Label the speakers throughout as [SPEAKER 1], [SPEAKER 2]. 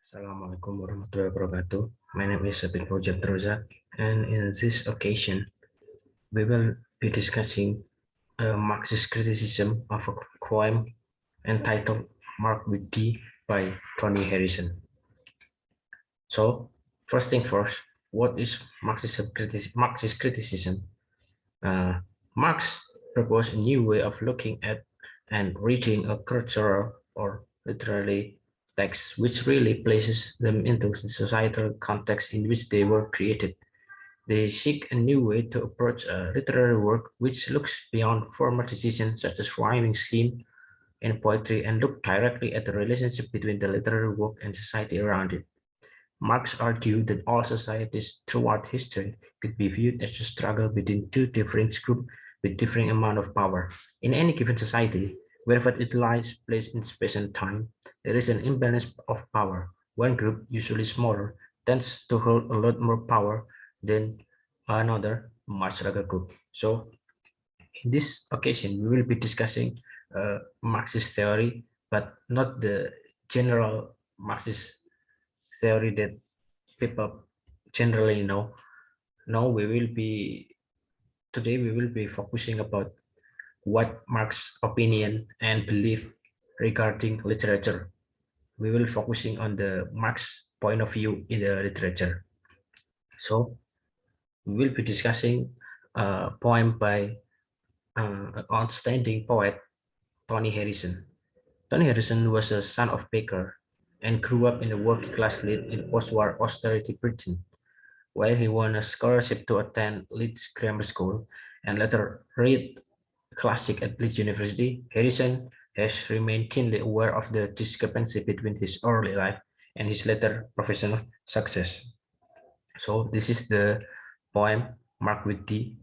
[SPEAKER 1] Assalamualaikum warahmatullahi wabarakatuh. My name is Abdurrozzaq, and in this occasion, we will be discussing a Marxist criticism of a poem entitled Mark with D by Tony Harrison. So, first thing first, what is Marxist criticism? Uh, Marx proposed a new way of looking at and reading a cultural or literary text, which really places them into the societal context in which they were created. They seek a new way to approach a literary work which looks beyond formal decisions such as rhyming scheme in poetry and look directly at the relationship between the literary work and society around it. Marx argued that all societies throughout history could be viewed as a struggle between two different groups with differing amount of power. In any given society, wherever it lies placed in space and time, there is an imbalance of power. One group, usually smaller, tends to hold a lot more power than another much larger group. So in this occasion, we will be discussing Marxist theory, but not the general Marxist theory that people generally know. Now today we will be focusing about what Marx's opinion and belief regarding literature. We will focusing on the Marx point of view in the literature. So we will be discussing a poem by an outstanding poet, Tony Harrison. Tony Harrison was a son of baker and grew up in a working class elite in post-war austerity Britain. While he won a scholarship to attend Leeds Grammar School and later read classic at Leeds University, Harrison has remained keenly aware of the discrepancy between his early life and his later professional success. So this is the poem Mark with D.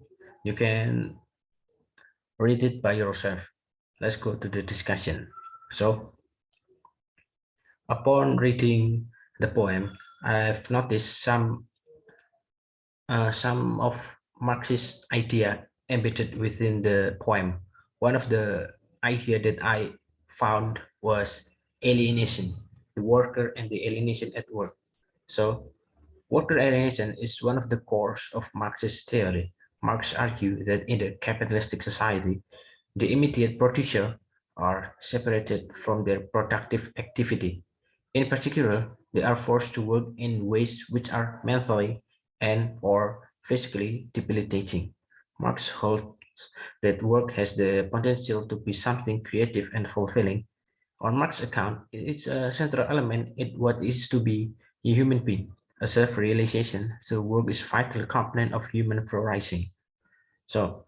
[SPEAKER 1] You can read it by yourself. Let's go to the discussion. So upon reading the poem, I've noticed some of Marxist idea embedded within the poem. One of the idea that I found was alienation, the worker and the alienation at work. So worker alienation is one of the cores of Marxist theory. Marx argued that in the capitalistic society, the immediate producer are separated from their productive activity. In particular, they are forced to work in ways which are mentally and or physically debilitating. Marx holds that work has the potential to be something creative and fulfilling. On Marx's account, it's a central element in what is to be a human being, a self-realization. So work is vital component of human flourishing. So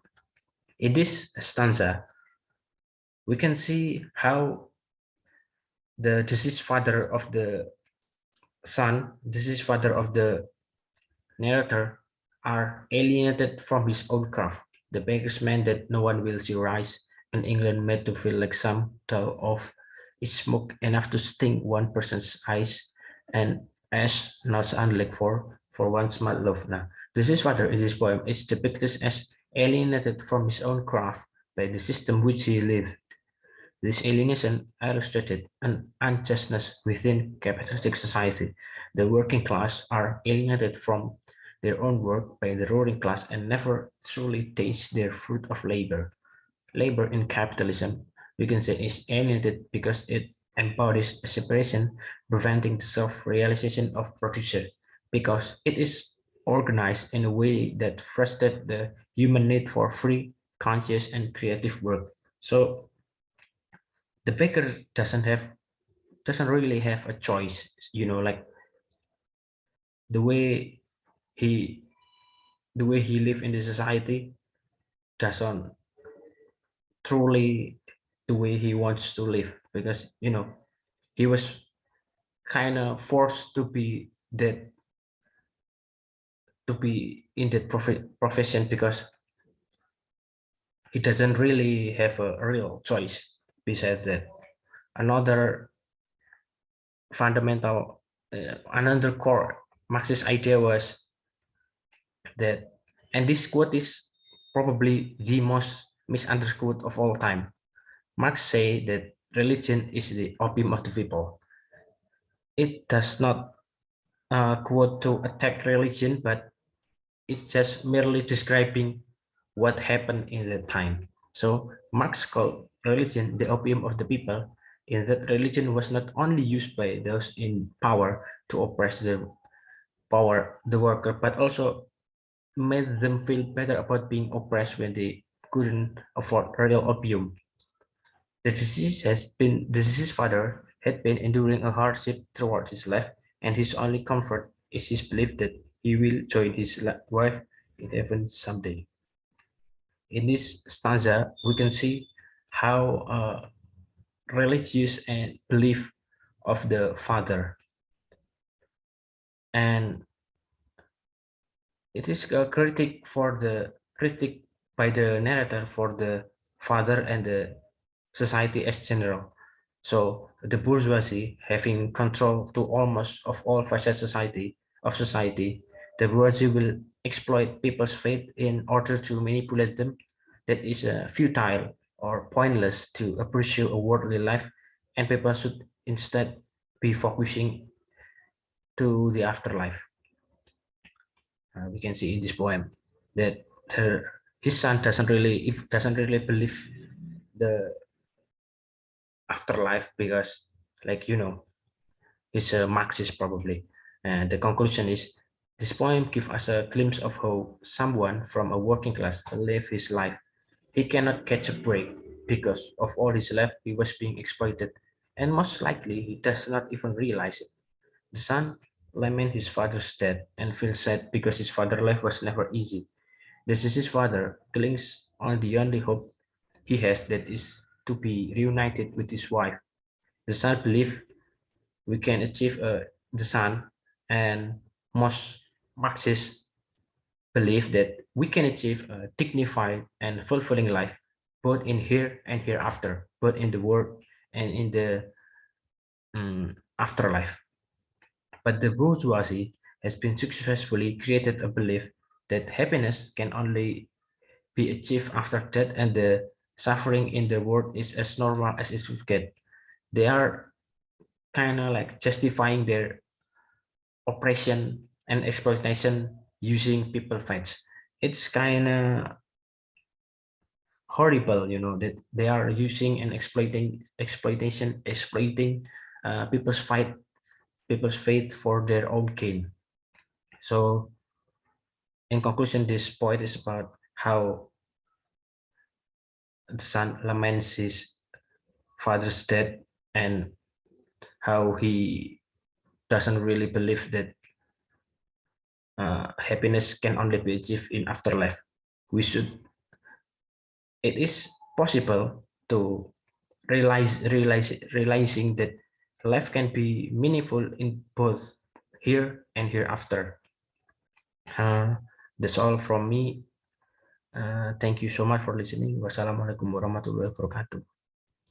[SPEAKER 1] in this stanza, we can see how the deceased father of the deceased father of the narrator, are alienated from his own craft. The baker's man that no one will see rise, and England made to feel like some tell of is smoke enough to sting one person's eyes, and as not unlike for one small love. Now, deceased father in this poem is depicted as alienated from his own craft by the system which he lived. This alienation illustrated an unjustness within capitalistic society. The working class are alienated from their own work by the ruling class and never truly taste their fruit of labor. Labor in capitalism, we can say, is alienated because it embodies a separation, preventing the self-realization of producer, because it is organized in a way that frustrates the human need for free, conscious, and creative work. So the baker doesn't really have a choice, like the way he the way he live in the society doesn't truly the way he wants to live, because he was kind of forced to be in that profession because he doesn't really have a real choice. Besides that, another fundamental another core Marxist idea was that, and this quote is probably the most misunderstood of all time. Marx say that religion is the opium of the people. It does not quote to attack religion, but it's just merely describing what happened in that time. So Marx called religion the opium of the people, in that religion was not only used by those in power to oppress the worker, but also made them feel better about being oppressed when they couldn't afford real opium. The deceased father had been enduring a hardship throughout his life, and his only comfort is his belief that he will join his wife in heaven someday. In this stanza, we can see how religious and belief of the father, and it is a critic by the narrator for the father and the society as general. So the bourgeoisie having control to almost of all facets society, the bourgeoisie will exploit people's faith in order to manipulate them. That is futile or pointless to pursue a worldly life, and people should instead be focusing to the afterlife. We can see in this poem that his son doesn't really believe the afterlife because, like, he's a Marxist probably. And the conclusion is this poem gives us a glimpse of how someone from a working class live his life. He cannot catch a break because of all his life he was being exploited, and most likely he does not even realize it. The son laments his father's death and feels sad because his father's life was never easy. This is his father clings on the only hope he has, that is to be reunited with his wife. The son believes we can achieve the son, and most Marxists believe that we can achieve a dignified and fulfilling life, both in here and hereafter, both in the world and in the afterlife. But the bourgeoisie has been successfully created a belief that happiness can only be achieved after death, and the suffering in the world is as normal as it should get. They are kind of like justifying their oppression and exploitation using people fights. It's kind of horrible, that they are using and exploiting people's faith for their own gain. So in conclusion, this poet is about how the son laments his father's death, and how he doesn't really believe that happiness can only be achieved in afterlife. We should. It is possible to realizing that life can be meaningful in both here and hereafter. Uh, that's all from me. Thank you so much for listening. Wassalamualaikum warahmatullahi wabarakatuh.